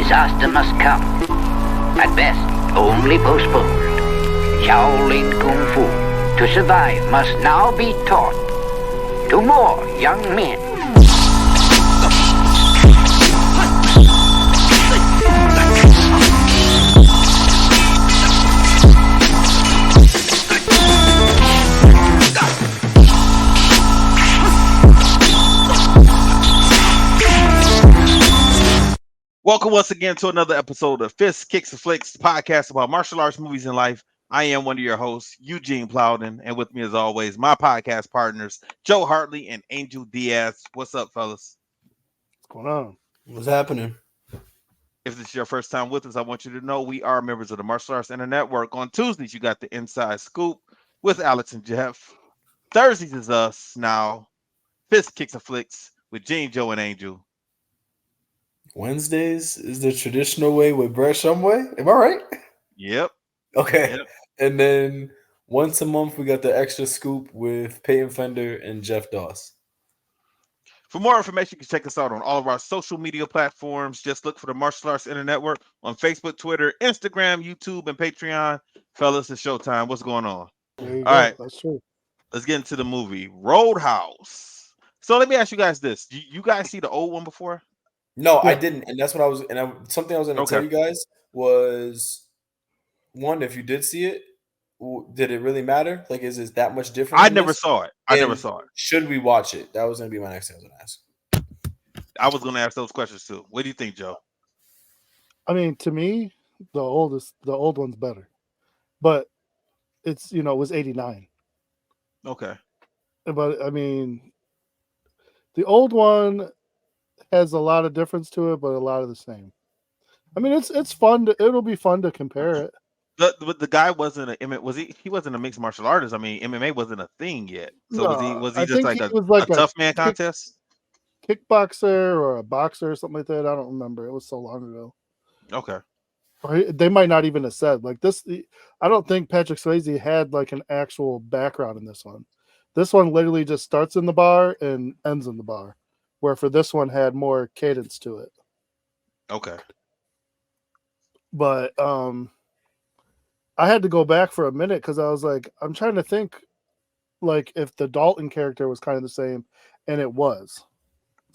disaster must come. At best, only postponed. Shaolin Kung Fu, to survive, must now be taught to more young men. Welcome once again to another episode of Fists, Kicks, and Flicks, the podcast about martial arts, movies, and life. I am one of your hosts, Eugene Plowden, and with me as always, my podcast partners, Joe Hartley and Angel Diaz. What's up, fellas? What's going on? What's happening? If this is your first time with us, I want you to know we are members of the Martial Arts Internet Network. On Tuesdays, you got the Inside Scoop with Alex and Jeff. Thursdays is us now, Fists, Kicks, and Flicks with Gene, Joe, and Angel. Wednesdays is the traditional way with Brett Shumway. Am I right? Yep. Okay. Yep. And then once a month, we got the extra scoop with Peyton Fender and Jeff Doss. For more information, you can check us out on all of our social media platforms. Just look for the Martial Arts Internet Network on Facebook, Twitter, Instagram, YouTube, and Patreon. Fellas, it's showtime. What's going on? There you All go. right. That's true. Let's get into the movie Roadhouse. So let me ask you guys this. You guys see the old one before? No, Yeah. I didn't. And that's what I was, something I was going to Okay. tell you guys was, one, if you did see it, did it really matter? Like, is it that much different? I from never this? saw it. I never And saw it. Should we watch it? That was going to be my next thing I was going to ask. I was going to ask those questions too. What do you think, Joe? I mean, to me, the old one's better, but it's it was 89. Okay. But I mean, the old one has a lot of difference to it, but a lot of the same. I mean, it's fun. It'll be fun to compare it. The guy wasn't he wasn't a mixed martial artist. I mean, MMA wasn't a thing yet. So No, was he I just think like he a was like a tough man contest? kickboxer or a boxer or something like that. I don't remember. It was so long ago. Okay. Or they might not even have said like this. I don't think Patrick Swayze had like an actual background in this one. This one literally just starts in the bar and ends in the bar, where for this one had more cadence to it. Okay. But I had to go back for a minute because I was like, I'm trying to think like if the Dalton character was kind of the same, and it was.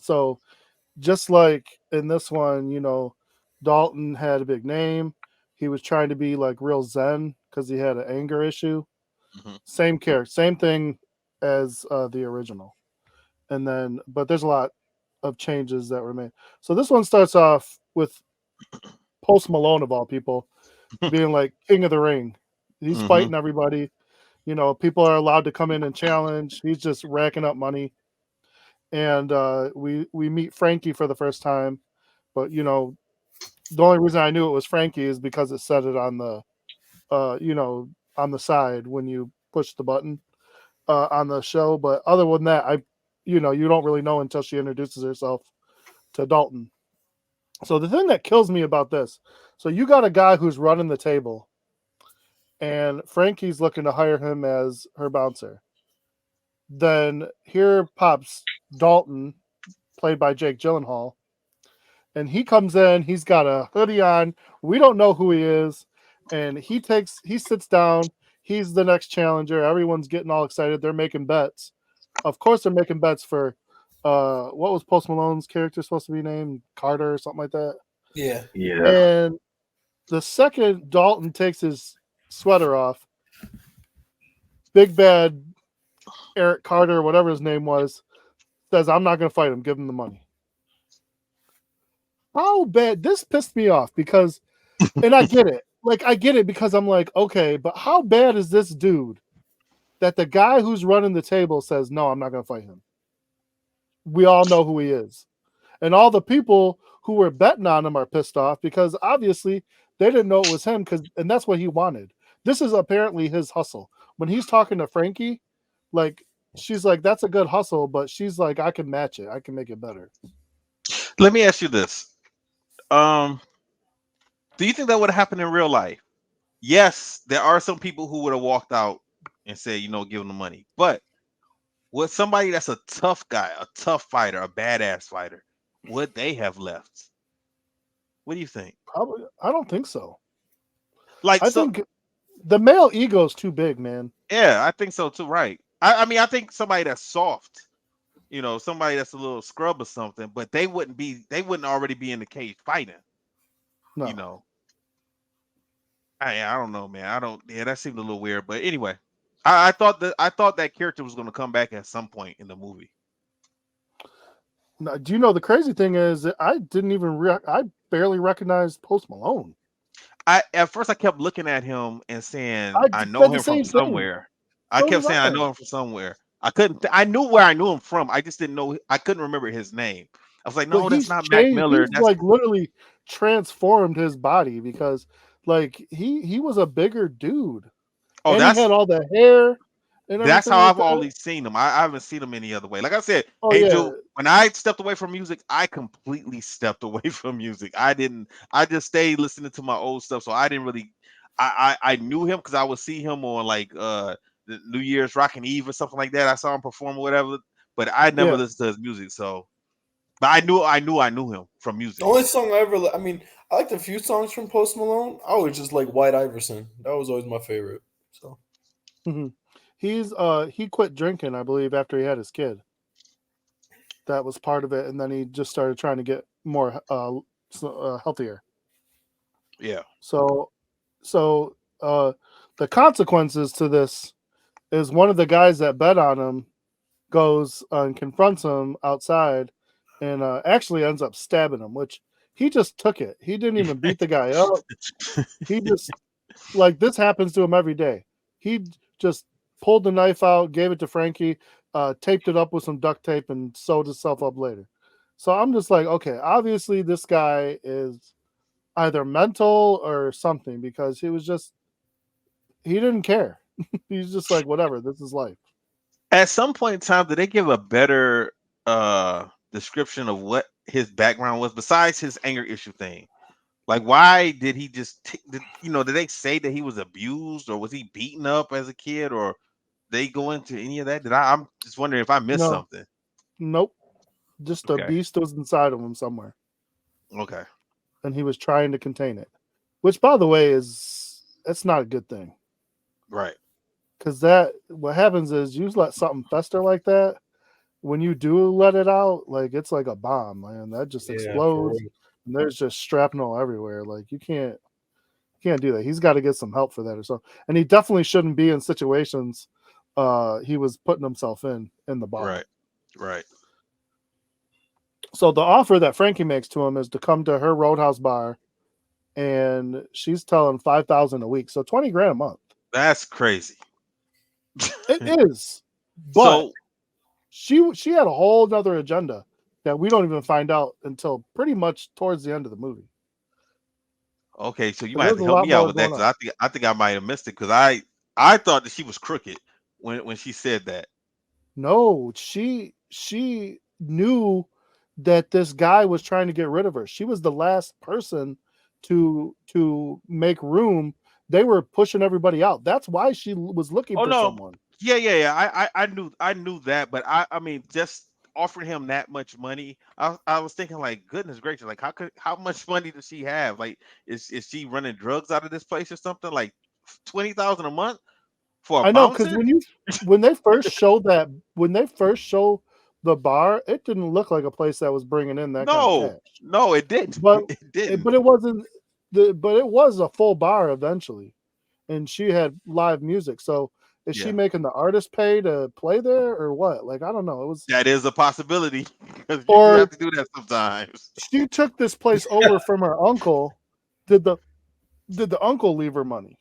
So just like in this one, Dalton had a big name. He was trying to be like real zen because he had an anger issue. Mm-hmm. Same character, same thing as the original. And then, but there's a lot of changes that were made. So this one starts off with Post Malone of all people being like king of the ring. He's fighting everybody. People are allowed to come in and challenge. He's just racking up money. And we meet Frankie for the first time. But the only reason I knew it was Frankie is because it said it on the on the side when you push the button on the show. But other than that, you don't really know until she introduces herself to Dalton. So the thing that kills me about this, so you got a guy who's running the table, and Frankie's looking to hire him as her bouncer. Then here pops Dalton, played by Jake Gyllenhaal, and he comes in. He's got a hoodie on. We don't know who he is, and he sits down. He's the next challenger. Everyone's getting all excited. They're making bets. Of course, they're making bets for what was Post Malone's character supposed to be named? Carter or something like that. Yeah. And the second Dalton takes his sweater off, Big Bad Eric Carter, whatever his name was, says, "I'm not going to fight him. Give him the money." How bad? This pissed me off because, and I get it. Like, I get it because I'm like, okay, but how bad is this dude that the guy who's running the table says, "No, I'm not going to fight him"? We all know who he is. And all the people who were betting on him are pissed off because obviously they didn't know it was him and that's what he wanted. This is apparently his hustle. When he's talking to Frankie, like, she's like, "That's a good hustle," but she's like, "I can match it. I can make it better." Let me ask you this. Do you think that would have happened in real life? Yes, there are some people who would have walked out and said, give them the money. But with somebody that's a tough guy, a tough fighter, a badass fighter, would they have left? What do you think? Probably. I don't think so. Like, I so think the male ego is too big, man. yeah, I think so too. Right. I mean, I think somebody that's soft, somebody that's a little scrub or something, but they wouldn't already be in the cage fighting. You No. know. I don't know, man. I don't. Yeah, that seemed a little weird. But anyway, I thought that character was going to come back at some point in the movie. Now, do you know the crazy thing is that I didn't even I barely recognized Post Malone. At first I kept looking at him and saying I I know said the him from same thing. somewhere. I So kept did saying I I. know him from somewhere. I couldn't. I knew where I knew him from. I just didn't know. I couldn't remember his name. I was like, But no, that's he's not Mac changed. Miller. He's That's like literally transformed his body because like he was a bigger dude, oh, and he had all the hair and that's everything how like I've that. always seen him. I haven't seen him any other way. Like I said, Oh yeah, Angel, when I stepped away from music, I completely stepped away from music. I didn't. I just stayed listening to my old stuff. So I didn't really. I knew him because I would see him on like the New Year's Rockin' Eve or something like that. I saw him perform or whatever. But I never yeah. listened to his music. So, but I knew him from The music. only song I ever, I mean, I liked a few songs from Post Malone. I always just like White Iverson. That was always my favorite. So Mhm. He quit drinking, I believe, after he had his kid. That was part of it, and then he just started trying to get more healthier. Yeah. So, so the consequences to this is one of the guys that bet on him goes and confronts him outside, and actually ends up stabbing him. Which he just took it. He didn't even beat the guy up. He just like this happens to him every day. He just pulled the knife out, gave it to Frankie, taped it up with some duct tape, and sewed himself up later. So I'm just like, okay, obviously this guy is either mental or something because he didn't care. He's just like, whatever, this is life. At some point in time, did they give a better description of what his background was besides his anger issue thing? Like, why did he just, did they say that he was abused or was he beaten up as a kid or they go into any of that? I'm just wondering if I missed No, something. nope. Just a Okay. beast was inside of him somewhere, Okay. and he was trying to contain it. Which, by the way, that's not a good thing. Right. Because what happens is you let something fester like that. When you do let it out, like it's like a bomb, man. That just yeah, for explodes, real. and there's just shrapnel everywhere. Like you can't do that. He's got to get some help for that or so. And he definitely shouldn't be in situations he was putting himself in the bar. Right. Right. So the offer that Frankie makes to him is to come to her Roadhouse bar, and she's telling 5,000 a week, so 20 grand a month. That's crazy. It is, but So, she had a whole other agenda that we don't even find out until pretty much towards the end of the movie. okay, so you So might have there's to a help lot me out more with that going because on. I think I might have missed it because I thought that she was crooked when she said that. No, she knew that this guy was trying to get rid of her. She was the last person to make room. They were pushing everybody out. That's why she was looking Oh for no, someone. yeah. I knew that, but I mean, just offering him that much money, I was thinking like, goodness gracious, like how much money does she have? Like, is she running drugs out of this place or something? Like 20,000 a month for a I know because bouncer? when they first show the bar, it didn't look like a place that was bringing in that kind of No, cash. no, it didn't. But It didn't. but it wasn't but it was a full bar eventually, and she had live music. So is she Yeah, making the artist pay to play there or what? Like I don't know. It was that is a possibility because you do have or to do that sometimes. she took this place over from her uncle. Did the uncle leave her money?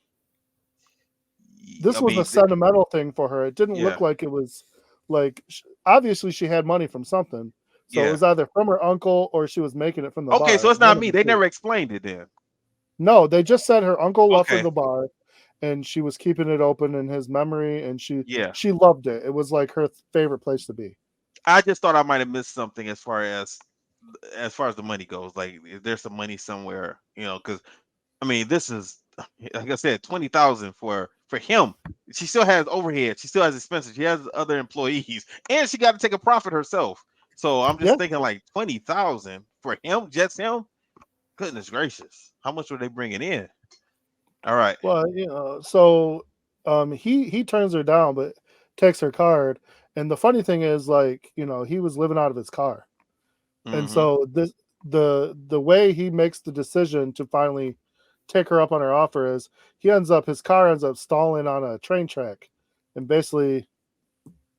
This I was a mean, sentimental thing for her. It didn't yeah, look like it was like obviously she had money from something. So it yeah. was either from her uncle or she was making it from the Okay, so bar. it's not One of me. the They two. never explained it then. No, they just said her uncle left her Okay, the bar and she was keeping it open in his memory and yeah. she loved it. It was like her favorite place to be. I just thought I might have missed something as far as the money goes. Like, if there's some money somewhere, because I mean, this is like I said, 20,000 for him. She still has overhead. She still has expenses. She has other employees, and she got to take a profit herself. So I'm Yeah. just thinking like 20,000 for him, just him. Goodness gracious, how much were they bringing in? All right. Well, so he turns her down, but takes her card. And the funny thing is, like, he was living out of his car, and Mm-hmm. so the way he makes the decision to finally take her up on her offer is his car ends up stalling on a train track, and basically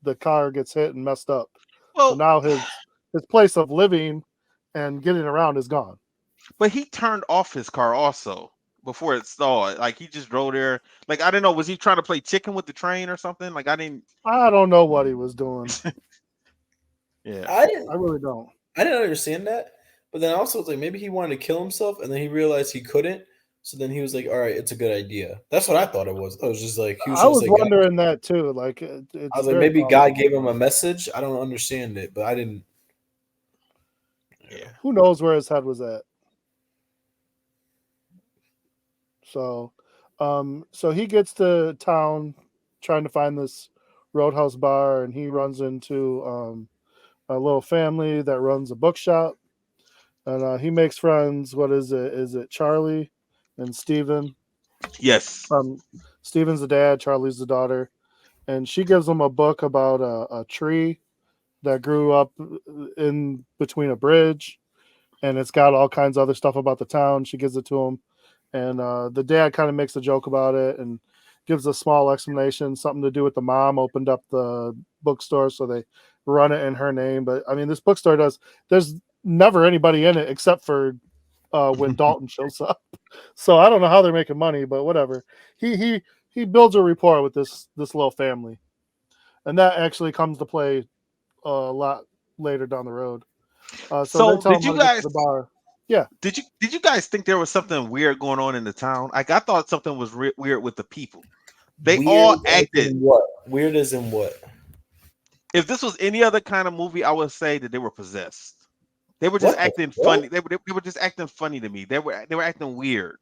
the car gets hit and messed up. So Well, now his place of living and getting around is gone. but he turned off his car also before it stalled. Like he just drove there. Like I didn't know, was he trying to play chicken with the train or something? Like I didn't. I don't know what he was doing. Yeah. I didn't I really don't. I didn't understand that. But then also it's like maybe he wanted to kill himself and then he realized he couldn't. So then he was like, all right, it's a good idea. That's what I thought it was. I was just like, he was I just was like, God. wondering that too. Like I it's was like, very maybe God possible. gave him a message. I don't understand it, but I didn't. Yeah. Who knows where his head was at? So, so he gets to town trying to find this Roadhouse bar, and he runs into a little family that runs a bookshop, and he makes friends. What is it? Is it Charlie and Steven? Yes. Steven's the dad, Charlie's the daughter, and she gives him a book about a tree that grew up in between a bridge, and it's got all kinds of other stuff about the town. She gives it to him, and the dad kind of makes a joke about it and gives a small explanation, something to do with the mom opened up the bookstore, so they run it in her name. But I mean, this bookstore there's never anybody in it except for when Dalton shows up. So I don't know how they're making money, but whatever. He builds a rapport with this little family, and that actually comes to play a lot later down the road. So they So tell him how to get to the bar. Yeah, did you guys think there was something weird going on in the town? Like I thought something was weird with the people. They Weird all as acted. in what? Weird as in what? If this was any other kind of movie, I would say that they were possessed. They were just What the acting fuck? funny. They were just acting funny to me. They were acting weird.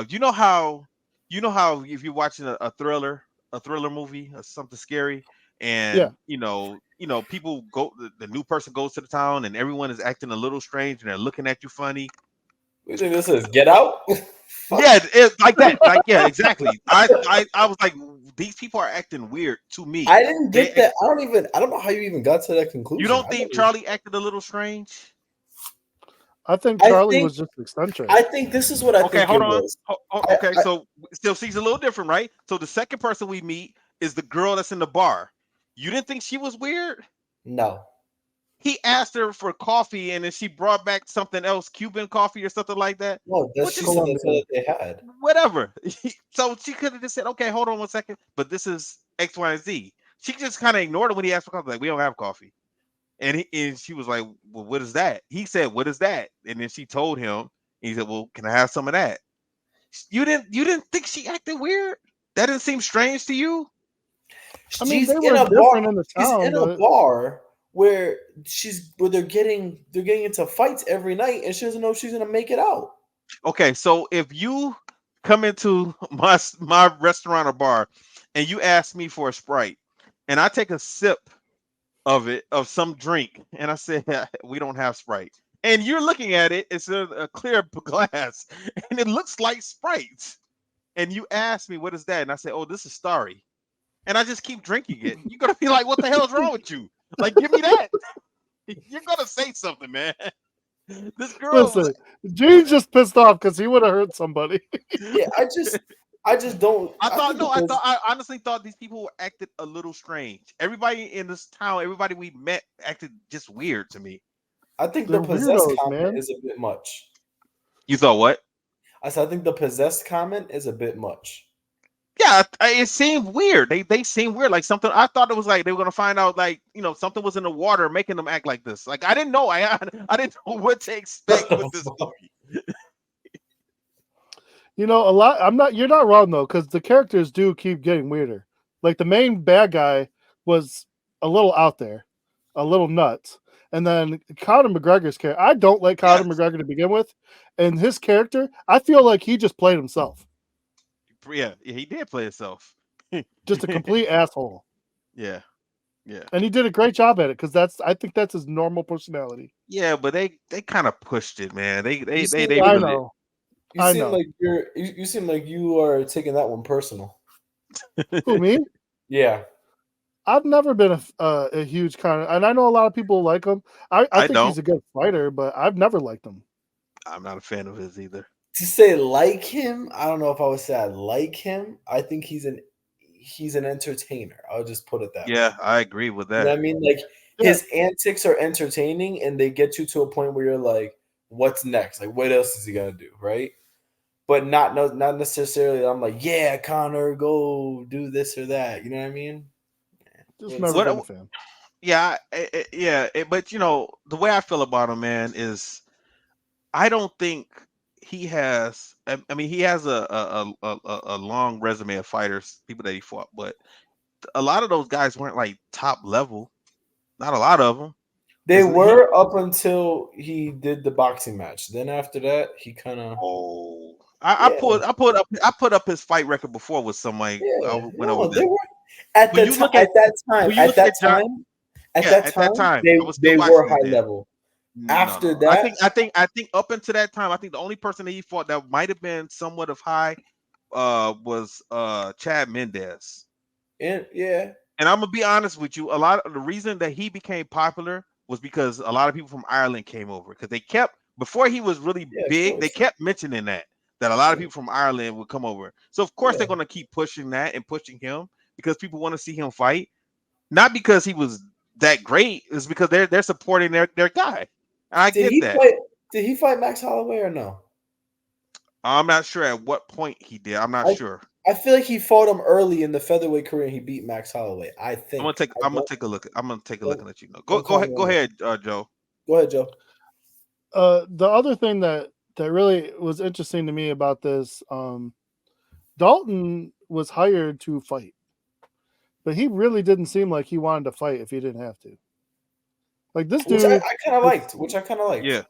You know how if you're watching a thriller movie or something scary, yeah. and people go, the new person goes to the town and everyone is acting a little strange and they're looking at you funny. You think this is Get Out? Fuck. Yeah, like that. Like yeah, exactly. I was like, these people are acting weird to me. I didn't They get that. I don't know how you even got to that You conclusion. don't think Charlie acted a little strange? I think I Charlie think was just eccentric. I think this is what I Okay, think hold it on. was. I, Okay, I so still she's a little different, right? So the second person we meet is the girl that's in the bar. You didn't think she was weird? no. He asked her for coffee and then she brought back something else, Cuban coffee or something like that. No, that's Which she is said that's Colombian. what they had. whatever. So she could have just said, okay, hold on 1 second, but this is X, Y, and Z. She just kind of ignored it when he asked for coffee, like, we don't have coffee. And she was like, well, what is that? He said, what is that? And then she told him, and he said, well, can I have some of that? You didn't think she acted weird? That didn't seem strange to you? I mean, She's they in were a bar. different in the She's town, in a but bar where they're getting into fights every night, and she doesn't know if she's gonna make it out. Okay, so if you come into my restaurant or bar and you ask me for a Sprite and I take a sip of some drink and I say we don't have Sprite. And you're looking at it, it's a clear glass and it looks like Sprite. And you ask me what is that? And I say, "Oh, this is Starry." And I just keep drinking it. You're gonna be like, "What the hell is wrong with you? Like, give me that." You're gonna say something, man. This girl was listen, Gene's just pissed off because he would have hurt somebody. Yeah, I just don't. I I thought think no, because I honestly thought these people were acted a little strange. Everybody in this town, everybody we met acted just weird to me. I think the They're possessed weirdos, comment man. is a bit much. You thought what? I said I think the possessed comment is a bit much. Yeah, it seemed weird. They seemed weird. Like something. I thought it was like they were gonna find out like something was in the water making them act like this. Like I didn't know. I didn't know what to expect What with the this fuck? movie. A lot. You're not wrong though, because the characters do keep getting weirder. Like the main bad guy was a little out there, a little nuts, and then Conor McGregor's character. I don't like Conor Yes. McGregor to begin with, and his character, I feel like he just played himself, Yeah, he did play himself. just a complete asshole. Yeah. Yeah. And he did a great job at it because I think that's his normal personality. Yeah, but they kind of pushed it, man. You seem They like, I really. know. you I seem know. like you seem like you are taking that one personal. Who, me? Yeah. I've never been a huge kind of, and I know a lot of people like him. I I think don't. he's a good fighter, but I've never liked him. I'm not a fan of his either. To say like him, I don't know if I would say I like him. I think he's an entertainer. I'll just put it that way. Yeah, I agree with You know what that. I mean? Like Yeah, his antics are entertaining and they get you to a point where you're like, what's next? Like what else is he gonna do? Right? But not necessarily I'm like, yeah, Connor, go do this or that. You know what I mean? just Wouldn't never say been a What? fan. Yeah, but the way I feel about him, man, is I don't think he has. I mean, he has a long resume of fighters, people that he fought, but a lot of those guys weren't like top level. Not a lot of them. they Is he? were up until he did the boxing match. Then after that, he kind of Oh, yeah, I put up his fight record before with somebody. I yeah. went over No, this. they were at When the you time. look at when you look at John, At yeah, that at that time, time, I was still they watching were it high then. level. No, After no. that, I think up until that time, I think the only person that he fought that might have been somewhat of high was Chad Mendez. and yeah, And I'm gonna be honest with you, a lot of the reason that he became popular was because a lot of people from Ireland came over because they kept before he was really yeah, of big, they course, kept mentioning that a lot of yeah, people from Ireland would come over. So of course they're yeah. gonna keep pushing that and pushing him because people want to see him fight, not because he was that great, it's because they're supporting their guy. And I Did get he that. fight? Did he fight Max Holloway or no? I'm not sure at what point he did. I'm not I sure. I feel like he fought him early in the featherweight career. And he beat Max Holloway. I think. I I'm gonna don't take a look. I'm gonna take a look don't and let you know. don't call me Go on that. ahead, Joe. Go ahead, Joe. The other thing that really was interesting to me about this, Dalton was hired to fight, but he really didn't seem like he wanted to fight if he didn't have to. Like this Which I dude, kind of was, liked. Which I kind of liked. Yeah.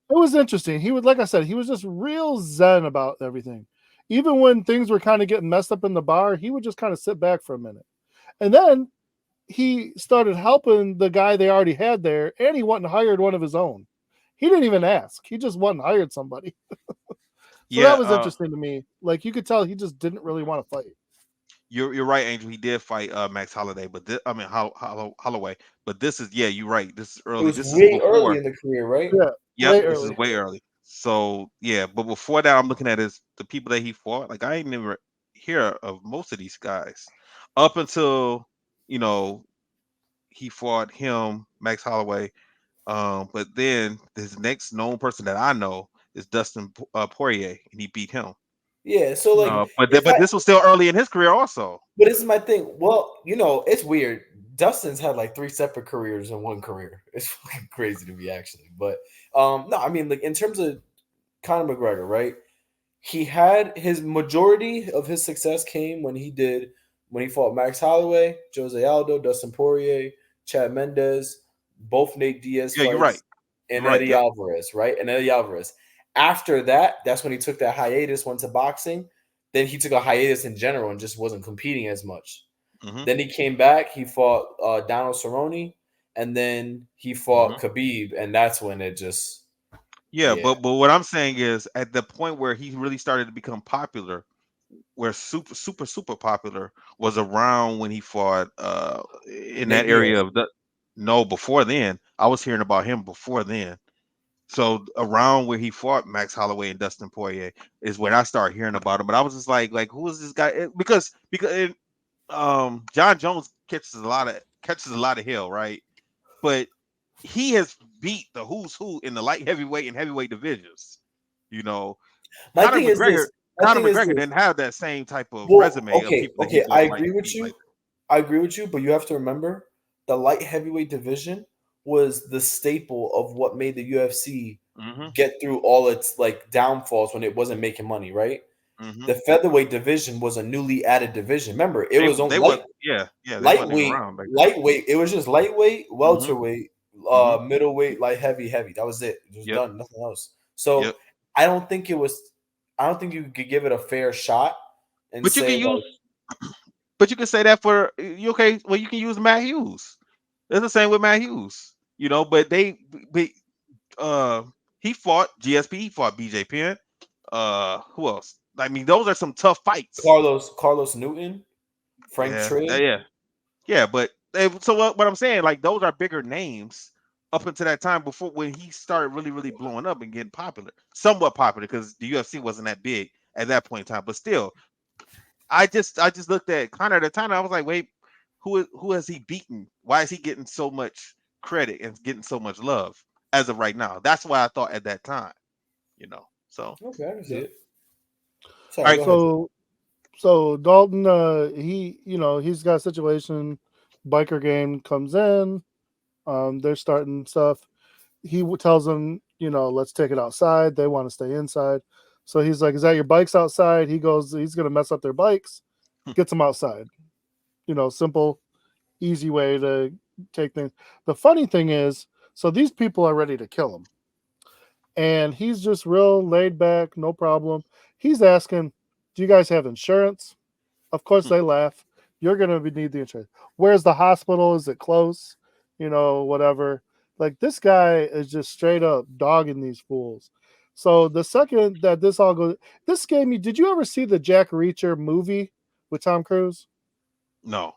it was interesting. He was, like I said, he was just real zen about everything. Even when things were kind of getting messed up in the bar, he would just kind of sit back for a minute, and then he started helping the guy they already had there, and he went and hired one of his own. He didn't even ask; he just went and hired somebody. So Yeah, that was interesting to me. Like you could tell he just didn't really want to fight. you're right, Angel. He did fight Max Holiday, but I mean Holloway. But this is you're right. This is It early. was This is way early before. in the career, right? Yeah, Yep, way this is early. way early. So yeah, but before that, I'm looking at is the people that he fought. Like I ain't never hear of most of these guys up until you know he fought him, Max Holloway. But then this next known person that I know is Dustin Poirier, and he beat him. Yeah. So like, if But this was still early in his career, also. but this is my thing. Well, it's weird. Dustin's had like three separate careers in one career. It's fucking crazy to me, actually. But no, I mean, like in terms of Conor McGregor, right? He had his majority of his success came when he fought Max Holloway, Jose Aldo, Dustin Poirier, Chad Mendez, both Nate Diaz Yeah, you're right. fights, and You're right. Eddie Yep. Alvarez, right? And Eddie Alvarez. After that, that's when he took that hiatus, went to boxing. Then he took a hiatus in general and just wasn't competing as much. hmm Then he came back. He fought Donald Cerrone, and then he fought hmm Khabib, and that's when it just Yeah, yeah. but what I'm saying is at the point where he really started to become popular, where super popular was around when he fought in Nate that area Diaz. of the no before then. I was hearing about him before then. So around where he fought Max Holloway and Dustin Poirier is when I started hearing about him. But I was just like who is this guy? Because John Jones catches a lot of hell, right? But he has beat the who's who in the light heavyweight and heavyweight divisions. You know, My thing is this. My Conor thing is McGregor this. didn't have that same type of Well, resume of people that he okay, fought like beat like I agree with you, but you have to remember the light heavyweight division was the staple of what made the UFC hmm get through all its like downfalls when it wasn't making money, right? hmm The featherweight division was a newly added division. Remember, it was on they was they wasn't even lightweight, around back then. lightweight. It was just lightweight, hmm welterweight, hmm middleweight, light heavy, heavy. That was it. It was Yep. done. Nothing else. So Yep. I don't think it was. I don't think you could give it a fair shot and But you can say like, use but you can say that for you okay, well you can use Matt Hughes. It's the same with Matt Hughes, but uh he fought GSP, he fought BJ Penn. Who else? I mean, those are some tough fights. Carlos Newton, Frank Yeah, Trigg. yeah. But so what I'm saying, like those are bigger names up until that time before when he started really, really blowing up and getting popular, somewhat popular because the UFC wasn't that big at that point in time. But still, I just looked at Connor at the time. I was like, wait, who has he beaten? Why is he getting so much credit and getting so much love as of right now? That's why I thought at that time, So Okay, I can see Yeah. it. all Sorry, right, go ahead. So Dalton, he's got a situation. Biker gang comes in. They're starting stuff. He tells them, let's take it outside. They want to stay inside. So he's like, "Is that your bikes outside?" He goes, he's gonna mess up their bikes. Gets them outside. Simple, easy way to take things. The funny thing is, so these people are ready to kill him, and he's just real laid back, no problem. He's asking, "Do you guys have insurance?" Of course, they laugh. You're gonna need the insurance. Where's the hospital? Is it close? Whatever. Like this guy is just straight up dogging these fools. So the second that this all goes, this gave me. Did you ever see the Jack Reacher movie with Tom Cruise? no,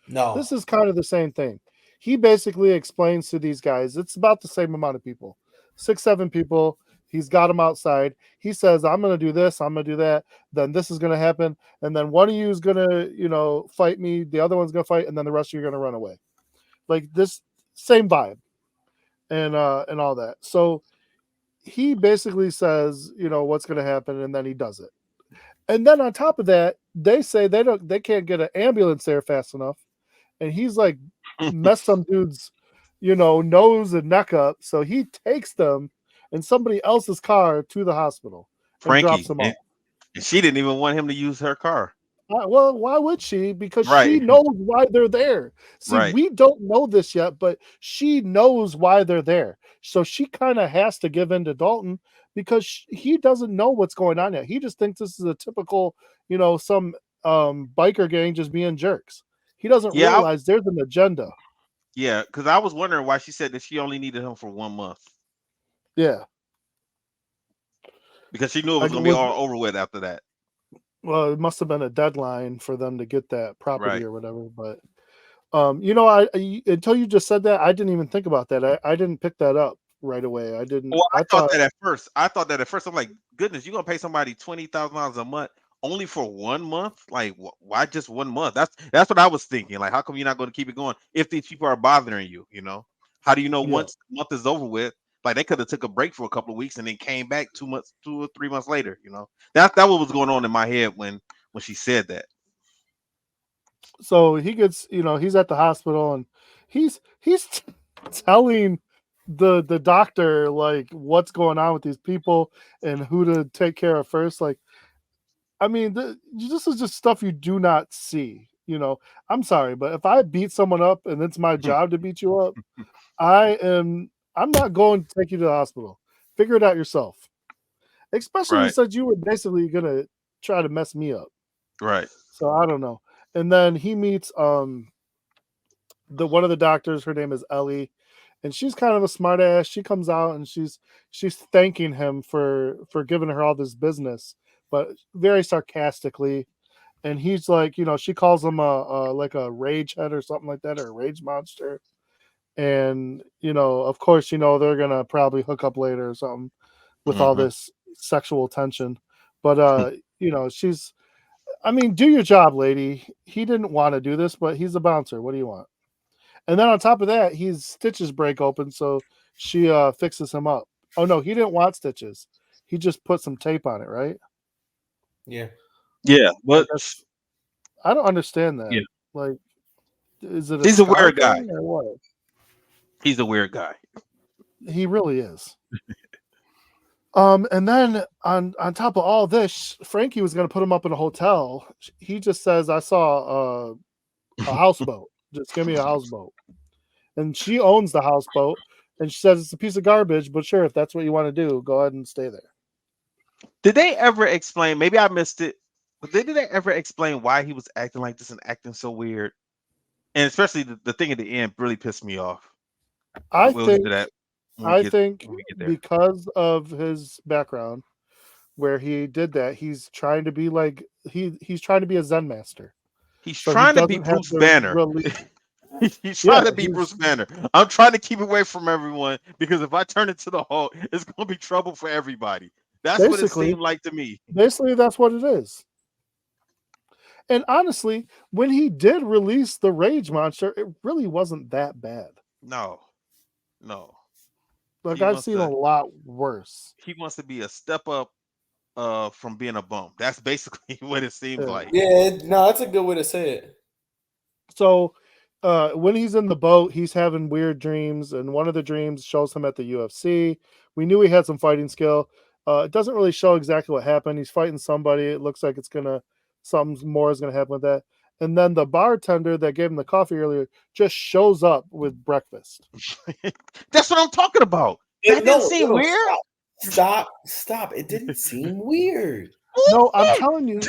No. This is kind of the same thing. He basically explains to these guys, it's about the same amount of people, 6, 7 people. He's got them outside. He says, "I'm going to do this. I'm going to do that. Then this is going to happen. And then one of you is going to, fight me. The other one's going to fight. And then the rest of you are going to run away." Like this same vibe and all that. So he basically says, what's going to happen. And then he does it. And then on top of that, they say they can't get an ambulance there fast enough, and he's like messed some dude's, nose and neck up. So he takes them in somebody else's car to the hospital and drops Frankie, them and off. she didn't even want him to use her car. Well, why would she? Because she Right, knows why they're there. See, right. we don't know this yet, but she knows why they're there. So she kind of has to give in to Dalton because he doesn't know what's going on yet. He just thinks this is a typical, some biker gang just being jerks. He doesn't Yeah, realize there's an agenda. yeah, because I was wondering why she said that she only needed him for 1 month Yeah. because she knew it was Like it gonna be was, all over with after that. well, it must have been a deadline for them to get that property Right. or whatever. But until you just said that, I didn't even think about that. I didn't pick that up right away. I didn't. Well, I I thought thought, that at first. I thought that at first. I'm like, goodness, you're gonna pay somebody $20,000 a month only for 1 month? Like, why just 1 month? That's what I was thinking. Like, how come you're not going to keep it going if these people are bothering you? How do you know yeah. once the month is over with? Like, they could have took a break for a couple of weeks and then came back 2 months, 2 or 3 months later. That what was going on in my head when she said that. So he gets, he's at the hospital and he's telling the doctor like what's going on with these people and who to take care of first. Like, I mean, this is just stuff you do not see. I'm sorry, but if I beat someone up and it's my job to beat you up, I'm not going to take you to the hospital. Figure it out yourself. Especially Right, since you were basically gonna try to mess me up. right. So I don't know. And then he meets the one of the doctors. Her name is Ellie, and she's kind of a smartass. She comes out and she's thanking him for giving her all this business, but very sarcastically. And he's like, she calls him a like a rage head or something like that, or a rage monster. And of course, they're gonna probably hook up later or something with all Hmm. this sexual tension. But she's, I mean, do your job, lady. He didn't want to do this, but he's a bouncer. What do you want? And then on top of that, his stitches break open, so she fixes him up. Oh no, he didn't want stitches. He just put some tape on it, right? Yeah. Yeah, I but guess I don't understand yeah, that. Like, is it a he's a scar weird guy. thing or what? He's a weird guy. He really is. And then on top of all this, Frankie was going to put him up in a hotel. He just says, "I saw a houseboat. Just give me a houseboat." And she owns the houseboat, and she says it's a piece of garbage. But sure, if that's what you want to do, go ahead and stay there. Did they ever explain? Maybe I missed it, but did they ever explain why he was acting like this and acting so weird? And especially the thing at the end really pissed me off. I We'll get think to that when I think we get there. because of his background, where he did that, he's trying to be like he's trying to be a Zen master. He's So he trying to be doesn't have Bruce to Banner. really. He's Yeah, trying to be Bruce Banner. I'm trying to keep away from everyone because if I turn into the Hulk, it's gonna be trouble for everybody. That's what it basically seemed like to me. that's what it is. And honestly, when he did release the Rage Monster, it really wasn't that bad. No, no. Like He I've wants seen a to lot worse. he wants to be a step up from being a bum. That's basically what it seems Yeah. like. Yeah, no, that's a good way to say it. So when he's in the boat, he's having weird dreams, and one of the dreams shows him at the UFC. We knew he had some fighting skill. It doesn't really show exactly what happened. He's fighting somebody. It looks like something more is gonna happen with that. And then the bartender that gave him the coffee earlier just shows up with breakfast. That's what I'm talking about. That didn't seem no, weird. Stop. It didn't seem weird. No, I'm telling you,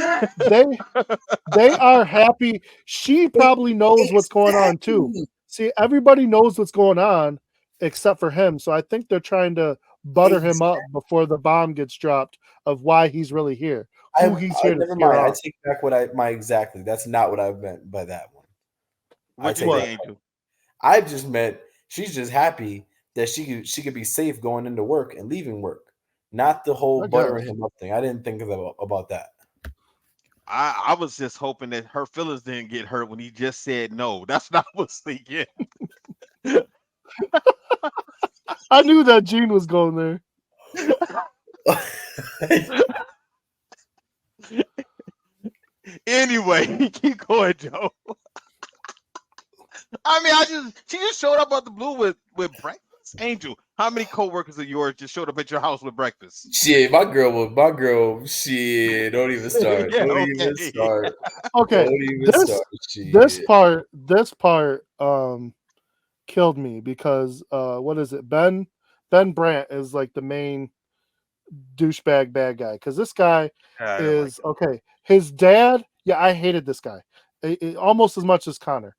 they are happy. She probably knows what's going on too. Exactly. See, everybody knows what's going on except for him. So I think they're trying to butter him up before the bomb gets dropped of why he's really here. He's here to never scare mind. I off. take back my exactly. That's not what I meant by that one. What you think, Angel? I just meant she's just happy that she could be safe going into work and leaving work. Not the whole buttering him up thing. I didn't think about that. I was just hoping that her feelings didn't get hurt when he just said no. That's what I was thinking. I knew that Gene was going there. Anyway, keep going, Joe. I mean, she just showed up out the blue with breakfast. Angel, how many coworkers of yours just showed up at your house with breakfast? Shit, my girl. Shit, don't even start. Yeah, don't okay. even start. Okay, Don't even start. this part killed me because what is it? Ben Brandt is like the main douchebag bad guy because this guy is okay. His dad, yeah, I hated this guy almost as much as Connor.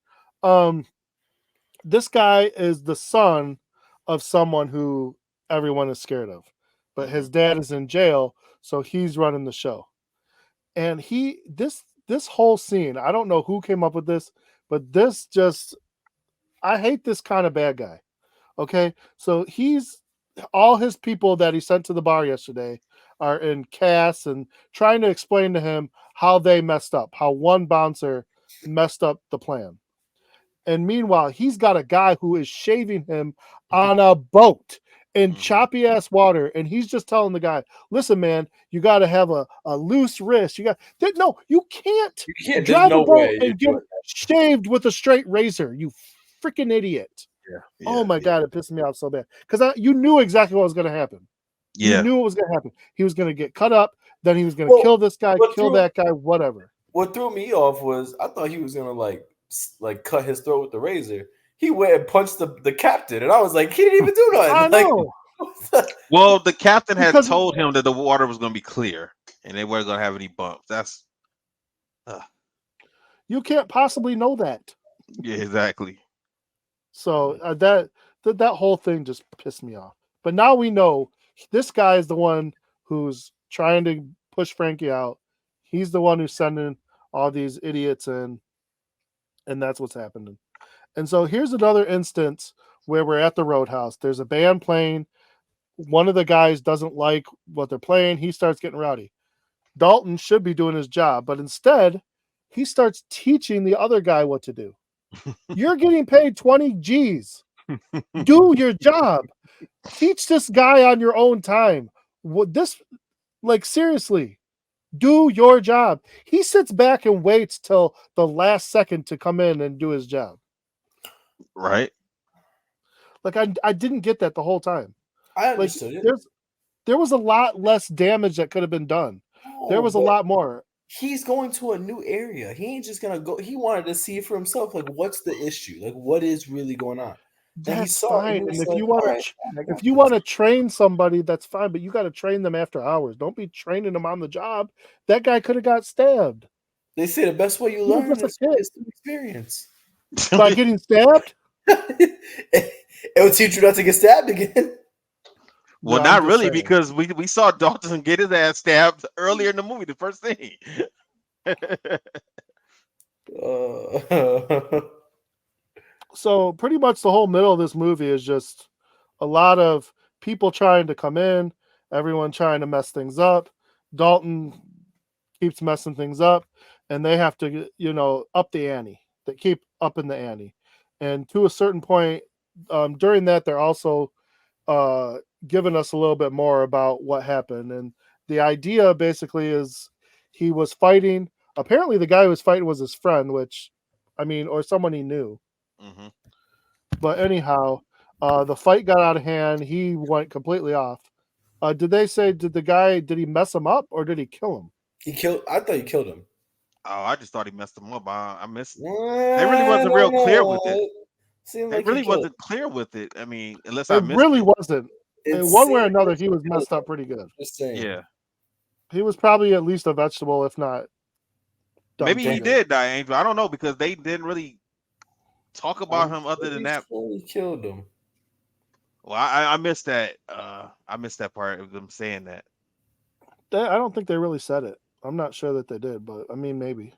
This guy is the son of someone who everyone is scared of, but his dad is in jail, so he's running the show. And this whole scene, I don't know who came up with this, but I hate this kind of bad guy. Okay, so all his people that he sent to the bar yesterday are in cast and trying to explain to him how they messed up, how one bouncer messed up the plan. And meanwhile, he's got a guy who is shaving him on a boat in choppy ass water. And he's just telling the guy, listen, man, you got to have a loose wrist. You can't drive a boat and get shaved with a straight razor. You freaking idiot. Yeah. Oh my God, it pissed me off so bad. Because you knew exactly what was going to happen. Yeah. You knew what was going to happen. He was going to get cut up. Then he was going to kill this guy, kill that guy, whatever. What threw me off was I thought he was going to like cut his throat with the razor. He went and punched the captain, and I was like, he didn't even do nothing. I know. Well, the captain had told him that the water was going to be clear, and they weren't going to have any bumps. That's you can't possibly know that. Yeah, exactly. So that whole thing just pissed me off. But now we know this guy is the one who's trying to push Frankie out. He's the one who's sending all these idiots in. And that's what's happening. And so here's another instance where we're at the Roadhouse. There's a band playing. One of the guys doesn't like what they're playing. He starts getting rowdy. Dalton should be doing his job, but instead, he starts teaching the other guy what to do. You're getting paid 20 G's. Do your job. Teach this guy on your own time. Seriously. Do your job. He sits back and waits till the last second to come in and do his job. Right. I didn't get that the whole time. I understood it. There was a lot less damage that could have been done. There was a lot more. He's going to a new area. He ain't just gonna go. He wanted to see it for himself. Like, what's the issue? Like, what is really going on? That's fine. And if you want to train somebody, that's fine. But you got to train them after hours. Don't be training them on the job. That guy could have got stabbed. They say the best way you learn is through experience. By getting stabbed? It would teach you not to get stabbed again. Well, Yeah, I'm not just really, saying. because we saw Dalton get his ass stabbed earlier in the movie, the first thing. So pretty much the whole middle of this movie is just a lot of people trying to come in, everyone trying to mess things up. Dalton keeps messing things up, and they have to, up the ante. They keep upping the ante, and to a certain point, during that, they're also giving us a little bit more about what happened. And the idea basically is he was fighting. Apparently, the guy who was fighting was his friend, or someone he knew. Mhm. But anyhow, the fight got out of hand. He went completely off. Did he mess him up or did he kill him? I thought he killed him. Oh, I just thought he messed him up. I missed. They I really wasn't real don't clear with it. know. Seemed They like he really killed wasn't clear with it. I mean, unless I It missed really it. wasn't. It In one way or seemed another, like he was killed messed him. up pretty good. Just saying. Yeah, He was probably at least a vegetable, if not done maybe he pretty good. did die, Angel. I don't know, because they didn't really talk about him other than pretty that. sure he killed him. Well, I missed that. I missed that part of them saying that. I don't think they really said it. I'm not sure that they did, but I mean maybe.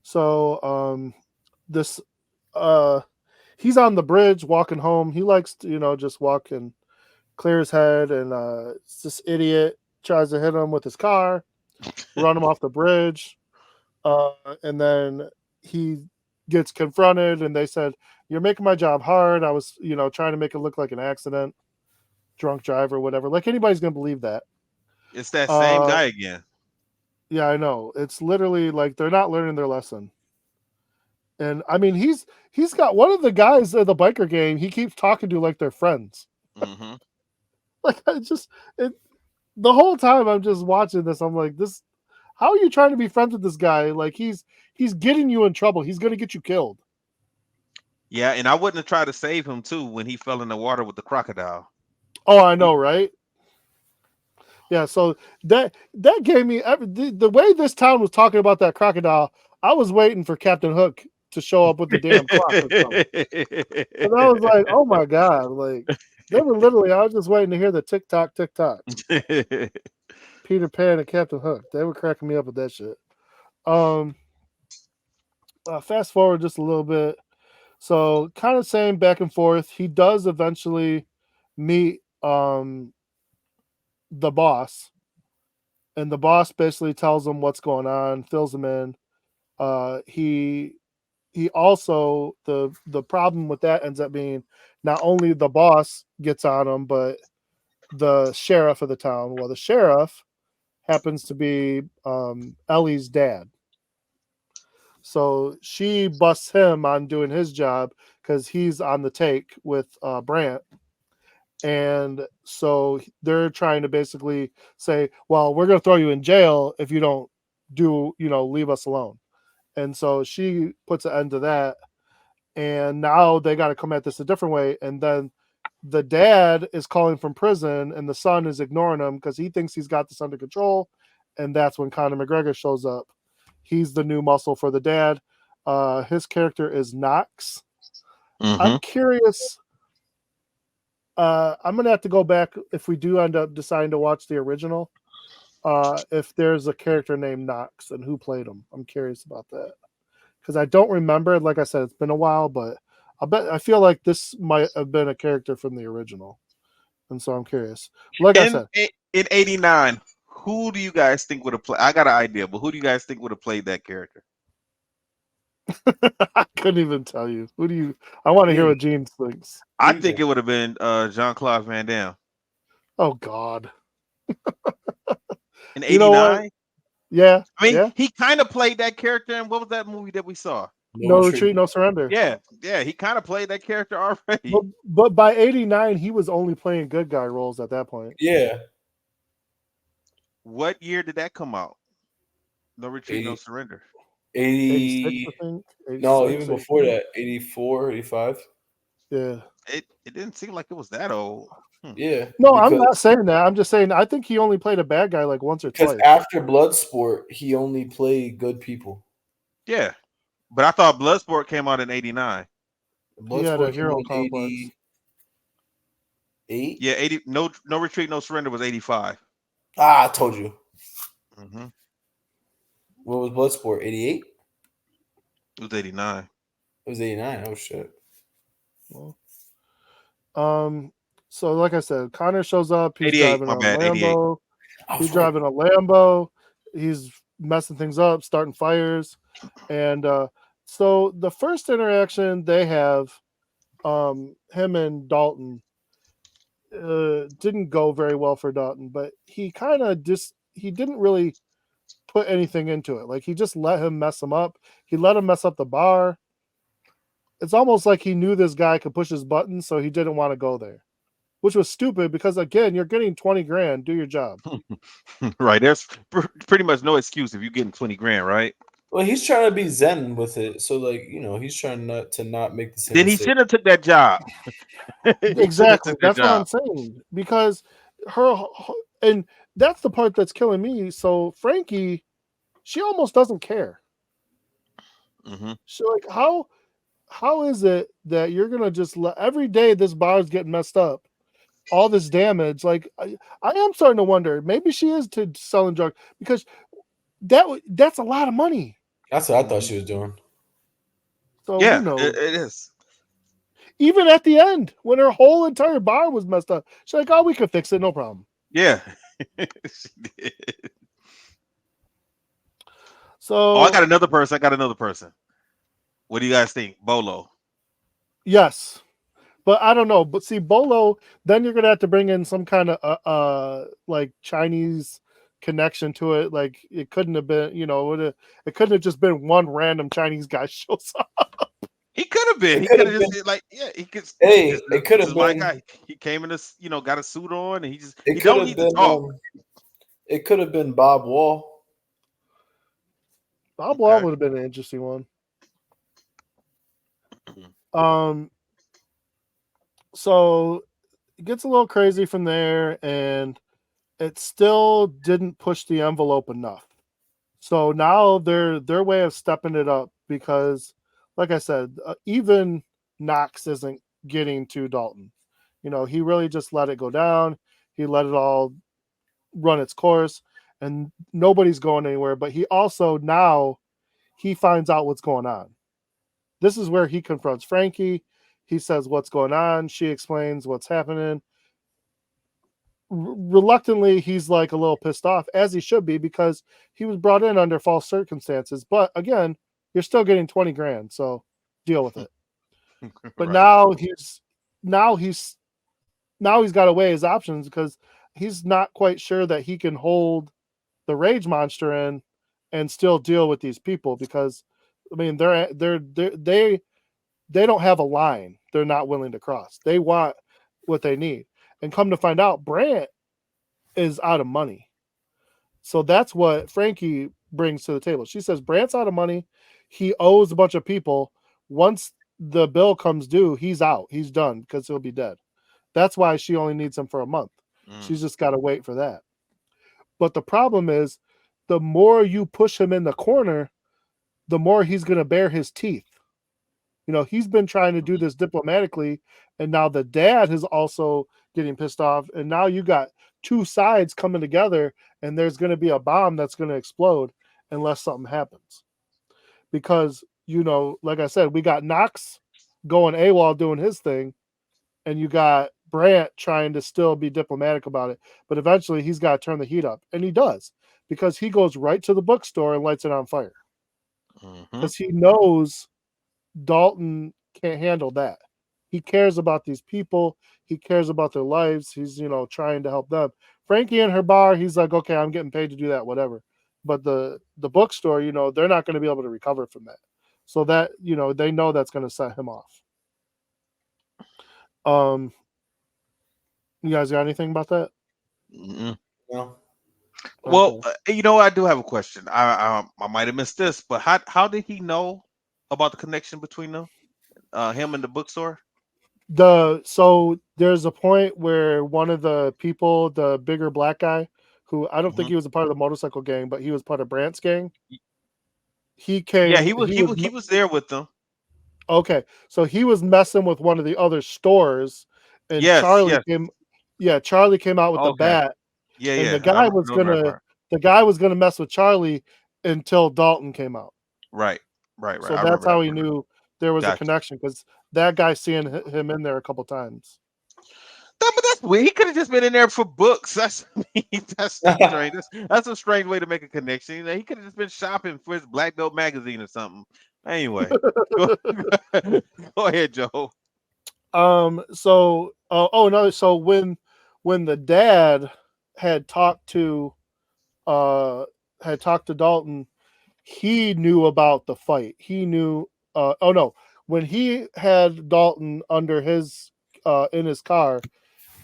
So this he's on the bridge walking home. He likes to, just walk and clear his head, and this idiot tries to hit him with his car, run him off the bridge. And then he gets confronted, and they said, "You're making my job hard. I was, trying to make it look like an accident, drunk driver, whatever." Like anybody's gonna believe that. It's that same Uh, guy again. Yeah, I know. It's literally like they're not learning their lesson. And I mean, he's got one of the guys of the biker gang. He keeps talking to like they're friends. Hmm. Like the whole time I'm just watching this. I'm like, this. How are you trying to be friends with this guy? Like he's getting you in trouble. He's gonna get you killed. Yeah, and I wouldn't have tried to save him too when he fell in the water with the crocodile. Oh, I know, right? Yeah. So that gave me the way this town was talking about that crocodile. I was waiting for Captain Hook to show up with the damn clock or something. And I was like, oh my God. Like they were literally, I was just waiting to hear the tick tock, tick tock. Peter Pan and Captain Hook. They were cracking me up with that shit. Fast forward just a little bit. So kind of same back and forth. He does eventually meet the boss. And the boss basically tells him what's going on, fills him in. He also the problem with that ends up being not only the boss gets on him, but the sheriff of the town. Well, the sheriff happens to be Ellie's dad. So she busts him on doing his job because he's on the take with Brant. And so they're trying to basically say, well, we're going to throw you in jail if you don't leave us alone. And so she puts an end to that. And now they got to come at this a different way. And then the dad is calling from prison and the son is ignoring him because he thinks he's got this under control. And that's when Conor McGregor shows up. He's the new muscle for the dad. His character is Knox. Mm-hmm. I'm curious. I'm going to have to go back if we do end up deciding to watch the original. If there's a character named Knox and who played him. I'm curious about that. Because I don't remember. Like I said, it's been a while, but I feel like this might have been a character from the original. And so I'm curious. Like I said. In 89, who do you guys think would have played? I got an idea, but who do you guys think would have played that character? I couldn't even tell you. I want to hear what Gene thinks. I think it would have been Jean-Claude Van Damme. Oh God. In 89? Yeah. I mean, yeah. he kind of played that character in what was that movie that we saw? No Retreat, No Surrender. Yeah, he kind of played that character already. But by 89, he was only playing good guy roles at that point. Yeah. What year did that come out? No Retreat, No Surrender. 86, I think. 86, no, even before that, 84, 85. Yeah. It didn't seem like it was that old. Yeah. No, I'm not saying that. I'm just saying I think he only played a bad guy like once or twice. Because after Bloodsport, he only played good people. Yeah. But I thought Bloodsport came out in '89. He had a Bloodsport came hero out in complex. 88. Yeah, 80. No Retreat, No Surrender was '85. I told you. Mm-hmm. What was Bloodsport? 88? It was '89. It was 89. Oh shit. Well, so like I said, Connor shows up. He's 88. driving My a bad. 88. Lambo. I He's was right. driving a Lambo. He's messing things up, starting fires, and so the first interaction they have, him and Dalton, didn't go very well for Dalton, but he kind of he didn't really put anything into it. Like he just let him mess him up. He let him mess up the bar. It's almost like he knew this guy could push his buttons, so he didn't want to go there, which was stupid because again, you're getting 20 grand. Do your job. Right. There's pretty much no excuse if you're getting 20 grand, right? Well, he's trying to be zen with it. So like, he's trying not make the same Then he mistake. should have took that job. He should have Exactly. took that That's what I'm job. saying. Because and that's the part that's killing me. So Frankie, she almost doesn't care. Mm-hmm. She like how is it that you're gonna just let every day this bar's getting messed up, all this damage? Like I am starting to wonder. Maybe she is to selling drugs because that's a lot of money. That's what I thought she was doing. So who Yeah, knows? it is. Even at the end, when her whole entire bar was messed up, she's like, "Oh, we could fix it, no problem." Yeah. She did. So Oh, I got another person. What do you guys think? Bolo. yes, but I don't know. But see, Bolo, then you're gonna have to bring in some kind of like Chinese connection to it. Like it couldn't have been, it couldn't have just been one random Chinese guy shows up. He could have been. It He could could have have just been. said, like, yeah, he could. Hey, This it could have is my been. guy. He came in this, got a suit on, and he It could don't have need to been. talk. It could have been Bob Wall. Bob Wall Okay. would have been an interesting one. Mhm. So it gets a little crazy from there, and it still didn't push the envelope enough. So now their way of stepping it up because, like I said, even Knox isn't getting to Dalton. He really just let it go down. He let it all run its course, and nobody's going anywhere. But he also now he finds out what's going on. This is where he confronts Frankie. He says what's going on. She explains what's happening. Reluctantly, he's like a little pissed off, as he should be, because he was brought in under false circumstances. But again, you're still getting 20 grand, so deal with it. But Right. now he's got to weigh his options because he's not quite sure that he can hold the rage monster in and still deal with these people because I mean they don't have a line they're not willing to cross. They want what they need. And come to find out, Brant is out of money. So that's what Frankie brings to the table. She says Brant's out of money. He owes a bunch of people. Once the bill comes due, he's out. He's done because he'll be dead. That's why she only needs him for a month. She's just got to wait for that. But the problem is, the more you push him in the corner, the more he's going to bare his teeth. He's been trying to do this diplomatically, and now the dad is also getting pissed off, and now you got two sides coming together, and there's going to be a bomb that's going to explode unless something happens. Because, like I said, we got Knox going AWOL doing his thing, and you got Brant trying to still be diplomatic about it, but eventually he's got to turn the heat up, and he does, because he goes right to the bookstore and lights it on fire. Because he knows Dalton can't handle that. He cares about these people. He cares about their lives. He's, trying to help them. Frankie and her bar, he's like, okay, I'm getting paid to do that, whatever. But the bookstore, they're not going to be able to recover from that. So that, they know that's going to set him off. You guys got anything about that? Mm-mm. No. Well, I do have a question. I might have missed this, but how did he know about the connection between them, him and the bookstore? So there's a point where one of the people, the bigger black guy, who I don't think he was a part of the motorcycle gang, but he was part of Brant's gang. he came. Yeah, he was there with them. Okay, so he was messing with one of the other stores, and Yes, Charlie yes. came. Yeah, Charlie came out with the Okay. bat, Yeah, and yeah. I know the right part. the guy was gonna mess with Charlie until Dalton came out. Right. Right. So I that's remember that how he part. knew there was a Gotcha. connection, because that guy seeing him in there a couple times. But that's weird. He could have just been in there for books. That's that's strange. That's a strange way to make a connection. You know, he could have just been shopping for his Black Belt magazine or something. Anyway, go, go ahead, Joe. So oh no. So when the dad had talked to uh Dalton, he knew about the fight. He knew. Oh no, when he had Dalton under his in his car,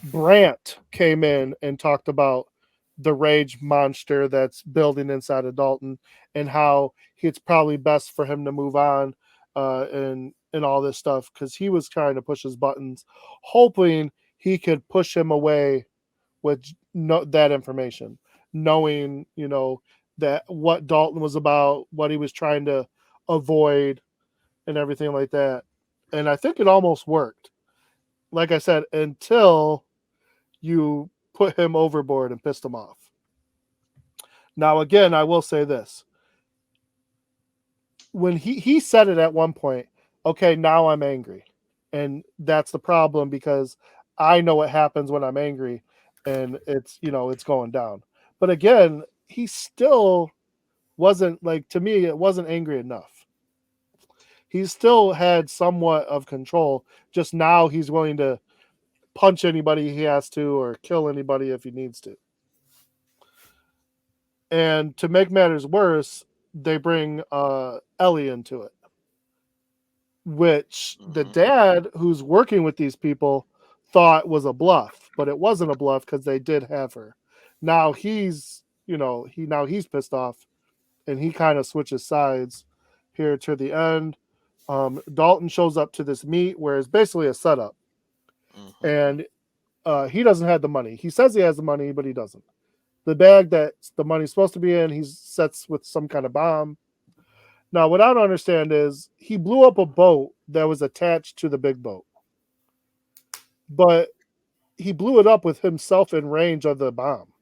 Brant came in and talked about the rage monster that's building inside of Dalton, and how it's probably best for him to move on, and all this stuff, because he was trying to push his buttons, hoping he could push him away with that information, knowing that what Dalton was about, what he was trying to avoid, and everything like that. And I think it almost worked. Like I said, until you put him overboard and pissed him off. Now, again, I will say this. When he said it at one point, okay, now I'm angry. And that's the problem, because I know what happens when I'm angry, and it's going down. But again, he still wasn't, like, to me, it wasn't angry enough. He still had somewhat of control. Just now he's willing to punch anybody he has to, or kill anybody if he needs to. And to make matters worse, they bring Ellie into it, which the dad who's working with these people thought was a bluff, but it wasn't a bluff, because they did have her. Now he's pissed off, and he kind of switches sides here to the end. Dalton shows up to this meet where it's basically a setup, and he doesn't have the money. He says he has the money, but he doesn't. The bag that the money's supposed to be in, he sets with some kind of bomb. Now, what I don't understand is he blew up a boat that was attached to the big boat, but he blew it up with himself in range of the bomb.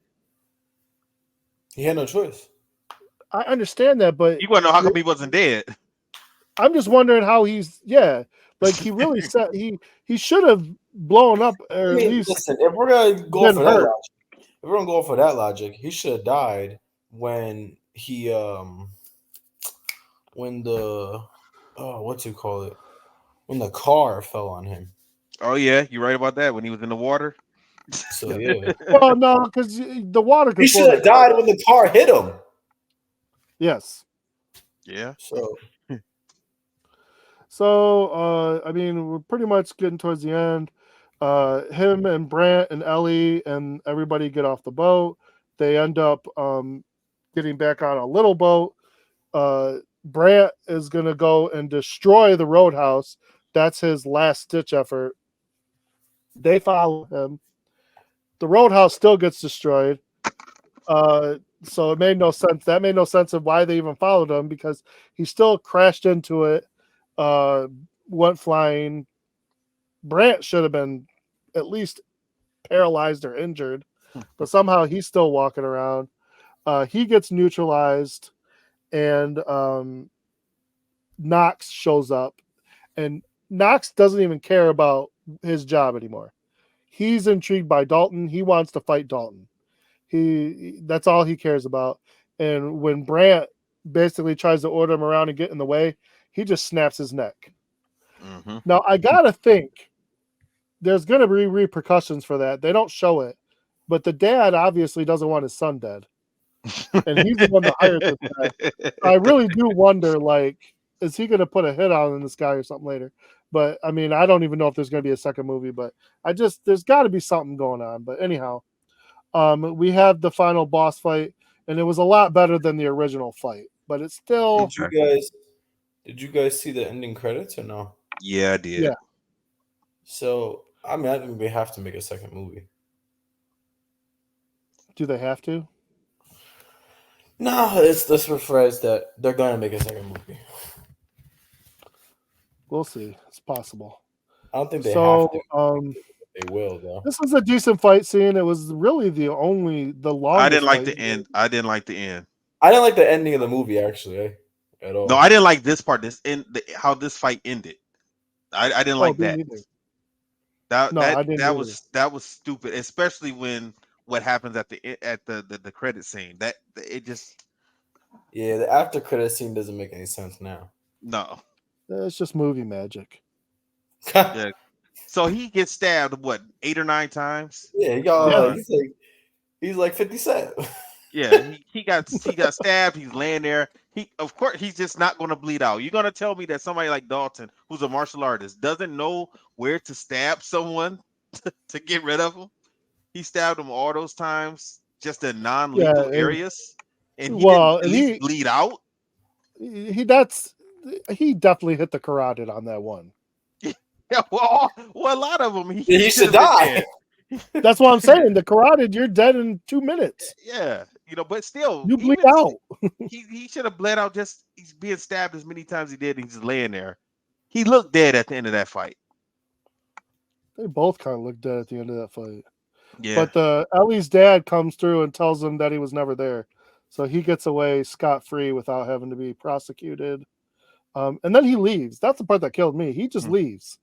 He had no choice. I understand that, but You want to know how come he wasn't dead? I'm just wondering how like, he really said he should have blown up, or I mean, at least listen, if we're gonna go for that hurt. logic, if we're gonna go for that logic, he should have died when he when the what you call it, when the car fell on him. Oh yeah, you're right about that. When he was in the water. So yeah, Well, no, because the water he should have died when the car hit him. Yes. Yeah. So, I mean, we're pretty much getting towards the end. Him and Brant and Ellie and everybody get off the boat. They end up getting back on a little boat. Brant is going to go and destroy the roadhouse. That's his last-ditch effort. They follow him. The roadhouse still gets destroyed. So it made no sense. That made no sense of why they even followed him, because he still crashed into it. Went flying. Brant should have been at least paralyzed or injured, but somehow he's still walking around. He gets neutralized, and Knox shows up, and Knox doesn't even care about his job anymore. He's intrigued by Dalton. He wants to fight Dalton. That's all he cares about. And when Brant basically tries to order him around and get in the way, he just snaps his neck. Now, I gotta think there's gonna be repercussions for that. They don't show it, but the dad obviously doesn't want his son dead, and he's the one that hired this guy. I really do wonder, like, is he gonna put a hit on this guy or something later? But I mean, I don't even know if there's gonna be a second movie, but there's got to be something going on. But anyhow, we have the final boss fight, and it was a lot better than the original fight, but it's still. Did you guys see the ending credits or no? Yeah, I did. Yeah. So I mean, I think they have to make a second movie. Do they have to? No, it's the surprise that they're gonna make a second movie. We'll see. It's possible. I don't think they have So, to. They will though. this was a decent fight scene. It was really the I longest didn't like fight. the end. I didn't like the end. I didn't like the ending of the movie actually at No, all. I didn't like this part. How this fight ended. I didn't Oh, like me that. neither. That No, I that didn't that either. was stupid, especially when what happens at the credit scene. That it just Yeah, the after credit scene doesn't make any sense now. no. It's just movie magic. Yeah. So he gets stabbed what 8 or 9 times? Yeah, Yeah. y'all. He's like 50 Cent. Yeah, he got stabbed. He's laying there. He of course he's just not going to bleed out. You're going to tell me that somebody like Dalton, who's a martial artist, doesn't know where to stab someone to get rid of him? He stabbed him all those times, just in Yeah, non-lethal and areas, and he didn't well, at and least bleed out. he definitely hit the carotid on that one. Yeah, well, a lot of them he He should should have been die. dead. That's what I'm saying. The carotid, you're dead in 2 minutes. Yeah, but still, You bleed even out. he should have bled out. Just he's being stabbed as many times as he did. And he's just laying there. He looked dead at the end of that fight. They both kind of looked dead at the end of that fight. Yeah, But Ellie's dad comes through and tells him that he was never there. So he gets away scot-free without having to be prosecuted. And then he leaves. That's the part that killed me. He just leaves.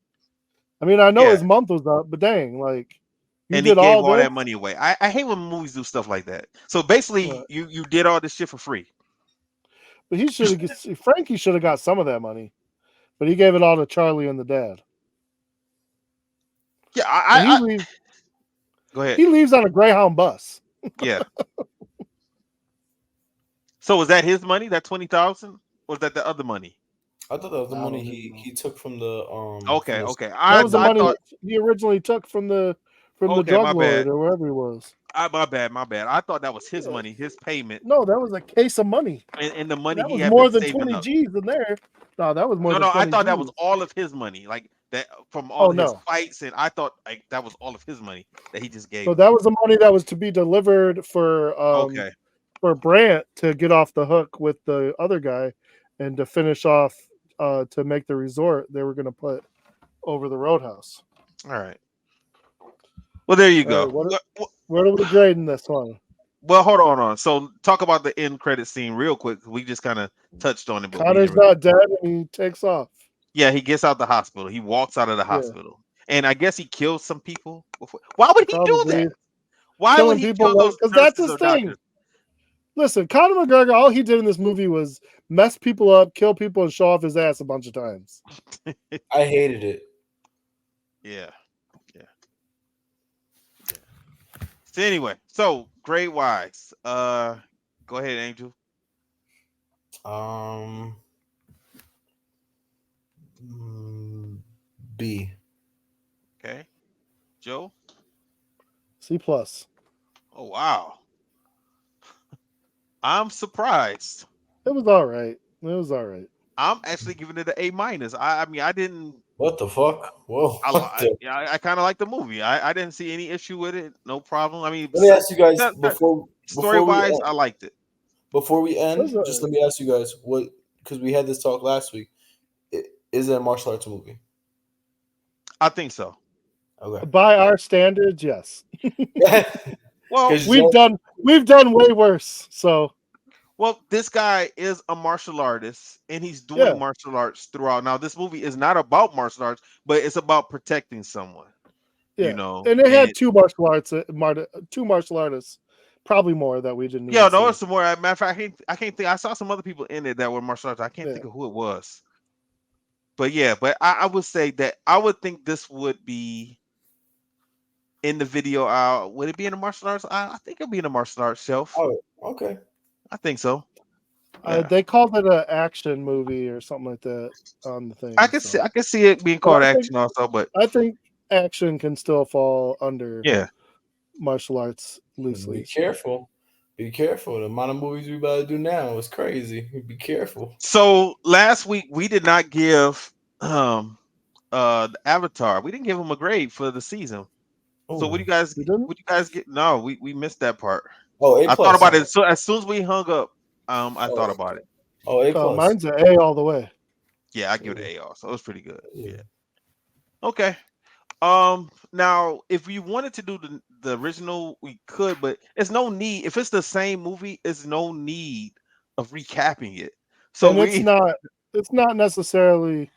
I mean, I know yeah, his month was up, but dang, like you and he did gave all all this. that money away. I hate when movies do stuff like that. So basically, What? you did all this shit for free. But he should have Frankie should have got some of that money. But he gave it all to Charlie and the dad. Yeah, And he leaves go ahead. he leaves on a Greyhound bus. Yeah. So was that his money? That 20,000? Or was that the other money? I thought that was the I money don't he know. he took from the Okay, from the- okay. That was the I money thought. he originally took from the Okay, my drug lord bad. or wherever he was. My bad. My bad. I thought that was his Yeah. money, his payment, No, that was a case of money. and the money That he was had been more than saving 20 up. G's in there. No, that was more No, than no. I 20 thought that was G's. all of his money, like that from all Oh, of his no. fights, and I thought like that was all of his money that he just gave. So him. that was the money that was to be delivered for Okay. Brant to get off the hook with the other guy and to finish off to make the resort they were going to put over the roadhouse. All right. Well, there you All go. right, what are we grading this one? Well, hold on. So talk about the end credit scene real quick. We just kind of touched on it, but we Connor's didn't really. not dead and he takes off. Yeah, he gets out the hospital. He walks out of the Yeah. hospital, and I guess he kills some people before. Why would he do Probably that? Why killing would he people kill those because that's nurses his or thing. doctors? Listen, Conor McGregor, all he did in this movie was mess people up, kill people, and show off his ass a bunch of times. I hated it. Yeah. So anyway, so grade wise, go ahead, Angel. B. Okay, Joe. C+. Oh wow, I'm surprised. It was all right. I'm actually giving it an A minus. I mean, I didn't. What the fuck? Whoa. I kind of like the movie. I didn't see any issue with it. No problem. I mean, Let me ask you guys story wise, I liked it. Before we end, Those are- just let me ask you guys what, because we had this talk last week. Is it a martial arts movie? I think so. Okay. By our standards, yes. Well, 'Cause We've done way worse. So Well, this guy is a martial artist, and he's doing Yeah. martial arts throughout. Now, this movie is not about martial arts, but it's about protecting someone. yeah, You know, and it had two martial artists, probably more that we didn't. yeah, even no, see. it's some more. Matter of fact, I can't think. I saw some other people in it that were martial arts. I can't Yeah. think of who it was. But yeah, I would say that I would think this would be in the video. Would it be in the martial arts? I think it'll be in the martial arts shelf. Oh, okay. I think so. Yeah. They called it an action movie or something like that on the thing. I can see it being called I think- action also, but I think action can still fall under yeah. martial arts Be loosely. careful. Be careful. The amount of movies we about to do now is crazy. Be careful. So last week we did not give the Avatar. We didn't give him a grade for the season. So what do you guys We didn't? get? No, we missed that part. Oh, A+. I thought about it. So as soon as we hung up, I thought about it. Oh, A plus. Mine's an A all the way. Yeah, I give it an A also. It was pretty good. Yeah. Yeah. Okay. Now if we wanted to do the original, we could, but it's no need. If it's the same movie, it's no need of recapping it. So And it's not necessarily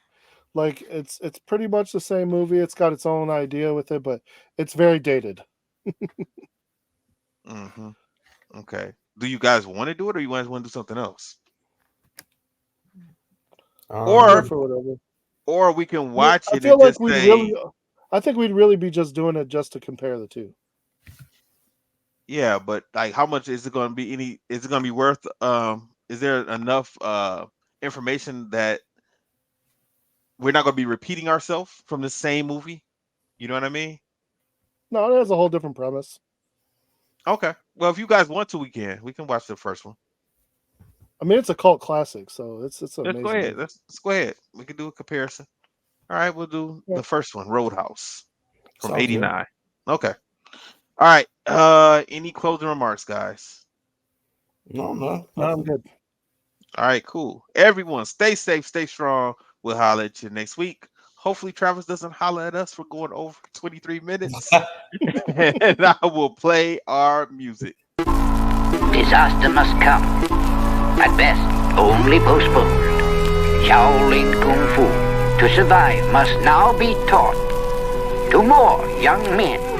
like it's pretty much the same movie. It's got its own idea with it, but it's very dated. Mhm. Okay. Do you guys want to do it, or you guys want to do something else? Go for whatever. Or we can watch I it feel and like just say, I think we'd really be just doing it just to compare the two. yeah, but like, how much is it going to be? Is it going to be worth? Is there enough information that we're not going to be repeating ourselves from the same movie? You know what I mean? No, that's a whole different premise. Okay. Well, if you guys want to, we can watch the first one. I mean, it's a cult classic, so it's amazing. Let's go ahead. Let's go ahead. We can do a comparison. All right, we'll do the first one, Roadhouse from '89. Okay. All right. Any closing remarks, guys? No, I'm good. All right, cool. Everyone, stay safe, stay strong. We'll holler at you next week. Hopefully, Travis doesn't holler at us for going over 23 minutes. And I will play our music. Disaster must come. At best, only postponed. Shaolin Kung Fu, to survive, must now be taught to more young men.